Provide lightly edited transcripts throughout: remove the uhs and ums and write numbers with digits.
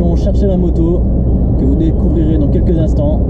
direction chercher la moto que vous découvrirez dans quelques instants.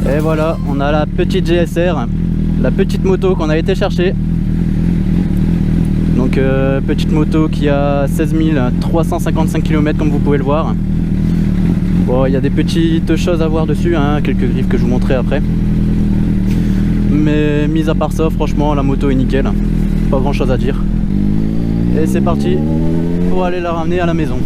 Et voilà, on a la petite GSR, la petite moto qu'on a été chercher. Donc petite moto qui a 16 355 km comme vous pouvez le voir. Bon, il y a des petites choses à voir dessus, hein, quelques griffes que je vous montrerai après. Mais mis à part ça, franchement la moto est nickel, pas grand chose à dire. Et c'est parti pour aller la ramener à la maison.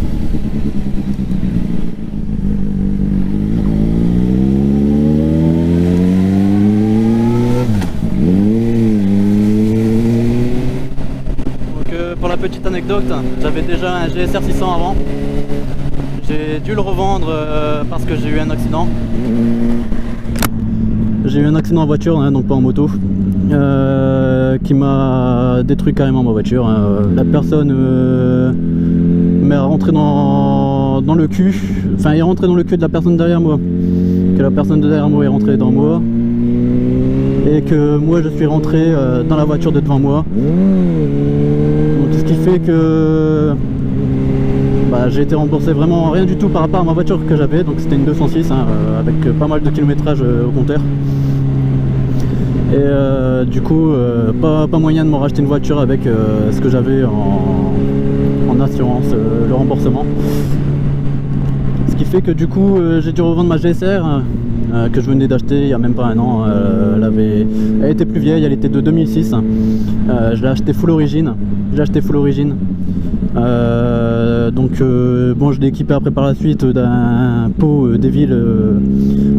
Pour la petite anecdote, j'avais déjà un GSR 600 avant. J'ai dû le revendre parce que j'ai eu un accident. J'ai eu un accident en voiture, hein, donc pas en moto, qui m'a détruit carrément ma voiture. La personne m'est rentrée dans le cul, enfin est rentrée dans le cul de la personne derrière moi. Que la personne derrière moi est rentrée dans moi. Et que moi je suis rentré dans la voiture de devant moi. Donc ce qui fait que j'ai été remboursé vraiment rien du tout par rapport à ma voiture que j'avais. Donc c'était une 206 hein, avec pas mal de kilométrage au compteur. Et du coup pas moyen de me racheter une voiture avec ce que j'avais en assurance, le remboursement. Ce qui fait que du coup j'ai dû revendre ma GSR que je venais d'acheter il y a même pas un an. Elle était plus vieille, elle était de 2006. Je l'ai acheté full origine. Bon, je l'ai équipé après par la suite d'un pot Devil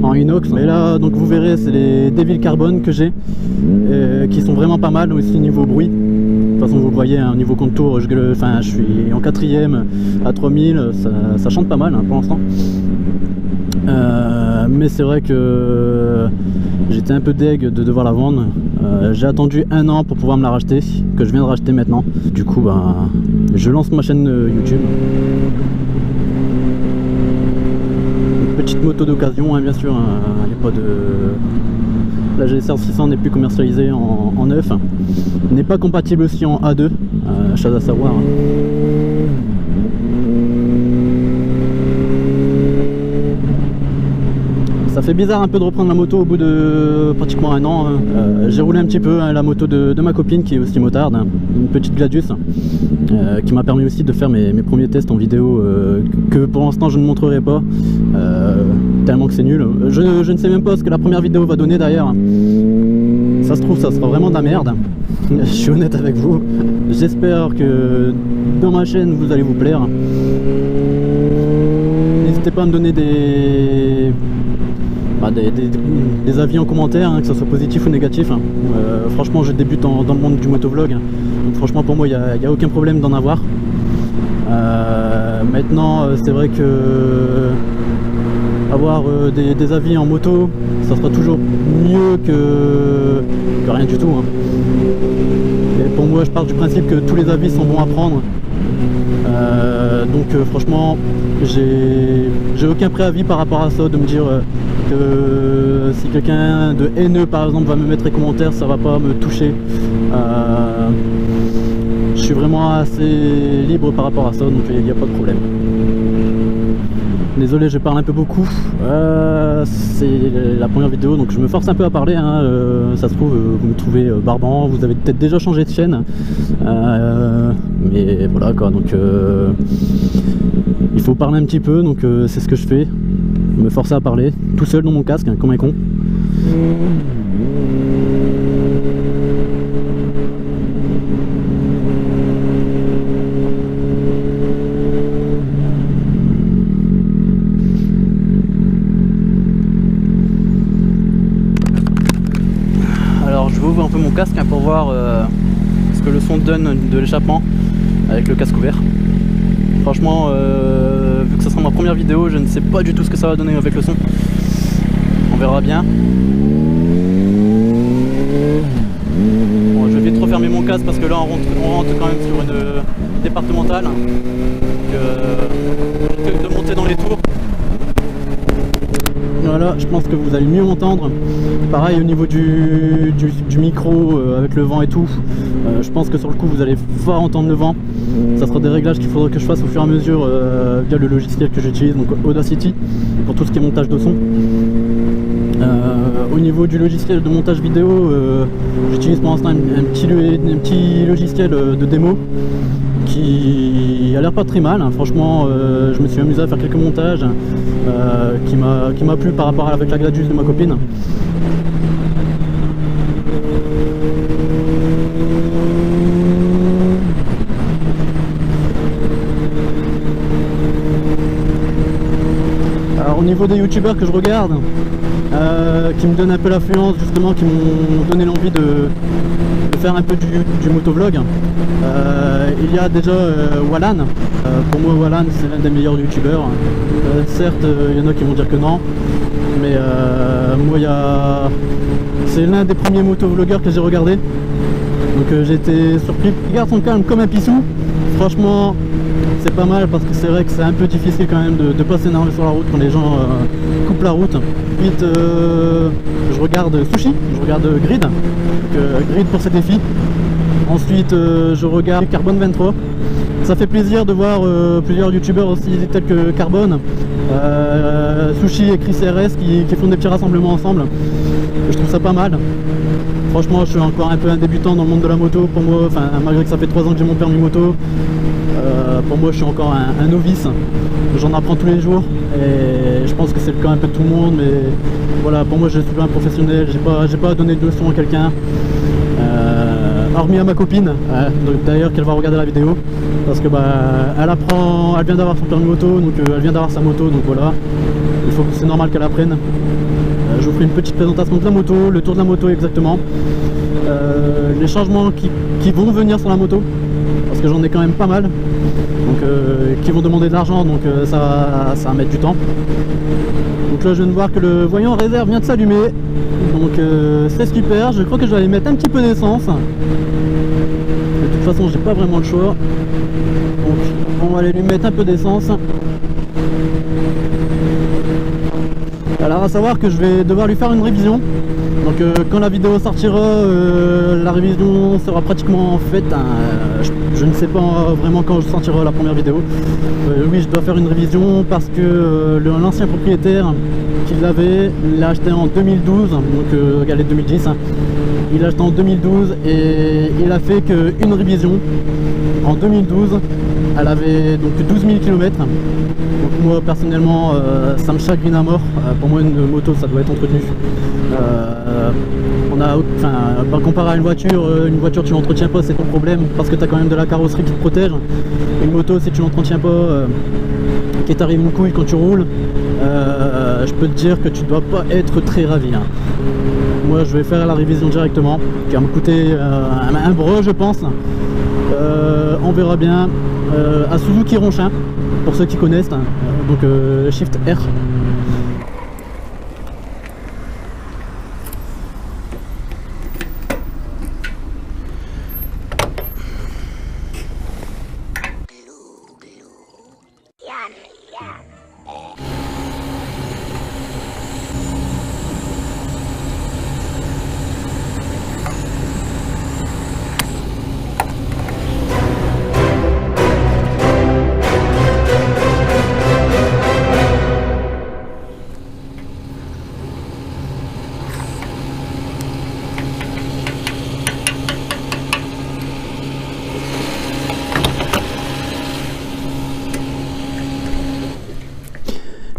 en inox. Mais là, donc vous verrez, c'est les Devil carbone que j'ai, qui sont vraiment pas mal aussi niveau bruit. De toute façon, vous le voyez, hein, niveau contour, je suis en 4ème à 3000, ça chante pas mal hein, pour l'instant. Mais c'est vrai que j'étais un peu deg de devoir la vendre. J'ai attendu un an pour pouvoir me la racheter, que je viens de racheter maintenant. Du coup je lance ma chaîne YouTube. Une petite moto d'occasion hein, bien sûr, il n'y a pas de... La GSR 600 n'est plus commercialisée en neuf, n'est pas compatible aussi en A2, chose à savoir. Ça fait bizarre un peu de reprendre la moto au bout de pratiquement un an. J'ai roulé un petit peu hein, la moto de ma copine qui est aussi motarde, hein, une petite Gladius, qui m'a permis aussi de faire mes premiers tests en vidéo que pour l'instant je ne montrerai pas, tellement que c'est nul. Je ne sais même pas ce que la première vidéo va donner d'ailleurs. Ça se trouve ça sera vraiment de la merde. Je suis honnête avec vous. J'espère que dans ma chaîne vous allez vous plaire. N'hésitez pas à me donner des avis en commentaire, hein, que ce soit positif ou négatif. Franchement je débute dans le monde du motovlog, donc franchement pour moi il n'y a aucun problème d'en avoir. Maintenant c'est vrai que avoir des avis en moto ça sera toujours mieux que rien du tout hein. Et pour moi je pars du principe que tous les avis sont bons à prendre. Franchement j'ai aucun préavis par rapport à ça, de me dire que si quelqu'un de haineux par exemple va me mettre des commentaires, ça va pas me toucher. Je suis vraiment assez libre par rapport à ça, donc il n'y a pas de problème. Désolé, je parle un peu beaucoup, c'est la première vidéo donc je me force un peu à parler hein. Ça se trouve vous me trouvez barbant, vous avez peut-être déjà changé de chaîne, mais voilà quoi, donc il faut parler un petit peu, donc c'est ce que je fais, me forcer à parler tout seul dans mon casque hein, comme un con. casque hein, pour voir ce que le son donne de l'échappement avec le casque ouvert. Franchement, vu que ce sera ma première vidéo, je ne sais pas du tout ce que ça va donner avec le son. On verra bien. Bon, je vais vite refermer mon casque parce que là on rentre quand même sur une départementale. J'essaie de monter dans les tours. Voilà, je pense que vous allez mieux m'entendre. Pareil au niveau du micro avec le vent et tout. Je pense que sur le coup vous allez pas entendre le vent. Ça sera des réglages qu'il faudra que je fasse au fur et à mesure via le logiciel que j'utilise, donc Audacity, pour tout ce qui est montage de son. Au niveau du logiciel de montage vidéo, j'utilise pour l'instant un petit logiciel de démo qui a l'air pas très mal, hein. Franchement je me suis amusé à faire quelques montages qui m'a plu par rapport avec la Gladius de ma copine. Alors au niveau des youtubeurs que je regarde, qui me donnent un peu l'affluence justement, qui m'ont donné l'envie de faire un peu du motovlog, il y a déjà Wallan. Pour moi Wallan c'est l'un des meilleurs youtubeurs. Certes il y en a qui vont dire que non, mais moi c'est l'un des premiers motovlogueurs que j'ai regardé, donc j'ai été surpris. Il garde son calme comme un pissou. Franchement c'est pas mal parce que c'est vrai que c'est un peu difficile quand même de pas s'énerver sur la route quand les gens coupent la route. Ensuite je regarde Sushi, je regarde Grid, Grid pour ses défis. Ensuite je regarde Carbone 23. Ça fait plaisir de voir plusieurs youtubeurs aussi tels que Carbone, Sushi et Chris RS qui font des petits rassemblements ensemble. Je trouve ça pas mal. Franchement je suis encore un peu un débutant dans le monde de la moto pour moi, enfin malgré que ça fait 3 ans que j'ai mon permis moto. Pour moi je suis encore un novice, j'en apprends tous les jours et je pense que c'est le cas un peu de tout le monde, mais voilà, pour moi je suis pas un professionnel, j'ai pas à donner de leçons à quelqu'un, hormis à ma copine, d'ailleurs qu'elle va regarder la vidéo, parce que elle vient d'avoir son permis moto, donc elle vient d'avoir sa moto, donc voilà, c'est normal qu'elle apprenne. Je vous ferai une petite présentation de la moto, le tour de la moto exactement, les changements qui vont venir sur la moto, parce que j'en ai quand même pas mal, donc qui vont demander de l'argent, donc ça va mettre du temps. Donc là je viens de voir que le voyant réserve vient de s'allumer, donc c'est super. Je crois que je vais aller mettre un petit peu d'essence. De toute façon j'ai pas vraiment le choix, donc on va aller lui mettre un peu d'essence. Alors à savoir que je vais devoir lui faire une révision. Donc quand la vidéo sortira, la révision sera pratiquement faite. Je ne sais pas vraiment quand je sortira la première vidéo. Oui, je dois faire une révision parce que l'ancien propriétaire qui l'avait, il l'a acheté en 2012, donc regardez 2010. Hein. Il l'a acheté en 2012 et il a fait qu'une révision en 2012. Elle avait donc 12 000 km. Donc moi personnellement ça me chagrine à mort. Pour moi une moto ça doit être entretenu. Comparé à une voiture tu l'entretiens pas, c'est ton problème parce que tu as quand même de la carrosserie qui te protège. Une moto si tu l'entretiens pas, qu'il t'arrive une couille quand tu roules, je peux te dire que tu dois pas être très ravi. Hein. Moi je vais faire la révision directement, qui va me coûter un bras je pense. On verra bien. À Suzuki Ronchin, pour ceux qui connaissent, hein. Donc Shift R.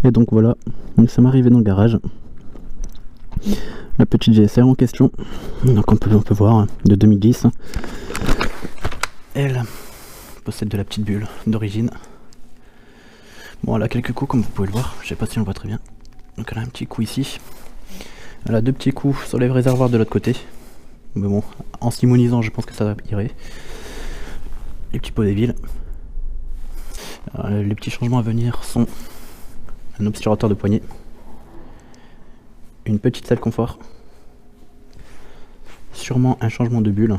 Et donc voilà, nous sommes arrivés dans le garage. La petite GSR en question, donc on peut voir, hein, de 2010. Elle possède de la petite bulle d'origine. Bon, elle a quelques coups comme vous pouvez le voir, je sais pas si on le voit très bien. Donc elle a un petit coup ici. Elle a deux petits coups sur les réservoirs de l'autre côté. Mais bon, en simonisant, je pense que ça irait. Les petits pots débiles. Les petits changements à venir sont un obturateur de poignée, une petite selle confort, sûrement un changement de bulle,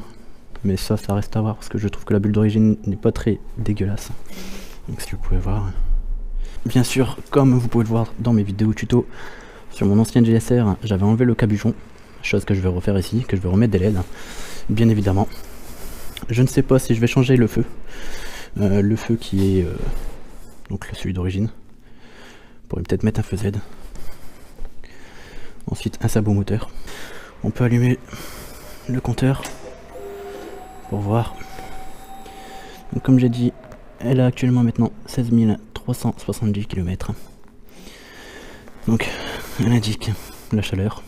mais ça reste à voir parce que je trouve que la bulle d'origine n'est pas très dégueulasse. Donc si vous pouvez voir. Bien sûr, comme vous pouvez le voir dans mes vidéos tuto, sur mon ancienne GSR, j'avais enlevé le cabuchon, chose que je vais refaire ici, que je vais remettre des LED, bien évidemment. Je ne sais pas si je vais changer le feu qui est donc celui d'origine. On pourrait peut-être mettre un feu Z. Ensuite un sabot moteur. On peut allumer le compteur pour voir. Donc, comme j'ai dit, elle a actuellement maintenant 16 370 km. Donc elle indique la chaleur,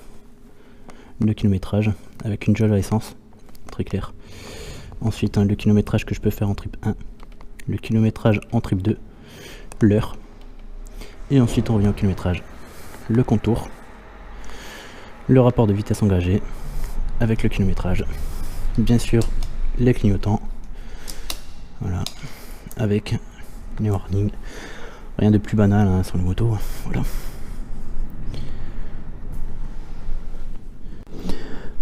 le kilométrage avec une jauge à essence, très clair. Ensuite le kilométrage que je peux faire en trip 1, le kilométrage en trip 2, l'heure. Et ensuite on revient au kilométrage, le contour, le rapport de vitesse engagée avec le kilométrage. Bien sûr les clignotants, voilà, avec les warnings. Rien de plus banal hein, sur les motos, voilà.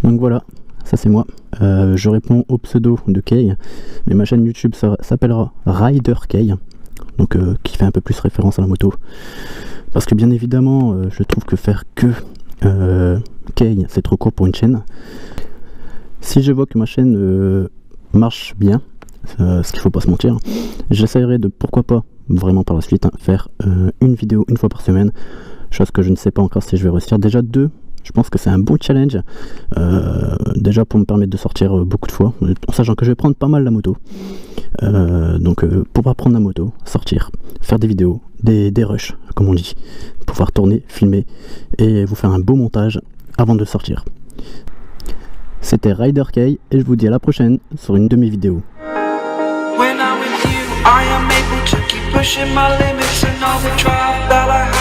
Donc voilà, ça c'est moi. Je réponds au pseudo de Kay, mais ma chaîne YouTube s'appellera Rider Kay, donc qui fait un peu plus référence à la moto. Parce que bien évidemment, je trouve que faire que Kay, c'est trop court pour une chaîne. Si je vois que ma chaîne marche bien, ce qu'il faut pas se mentir, j'essaierai de, pourquoi pas, vraiment par la suite, faire une vidéo une fois par semaine, chose que je ne sais pas encore si je vais réussir. Déjà 2, je pense que c'est un bon challenge, déjà pour me permettre de sortir beaucoup de fois, en sachant que je vais prendre pas mal la moto. Donc pour apprendre la moto, sortir, faire des vidéos, des rushs comme on dit, pouvoir tourner, filmer et vous faire un beau montage avant de sortir. C'était Rider Kay et je vous dis à la prochaine sur une de mes vidéos. I am able to keep pushing my limits and all the drive that I have.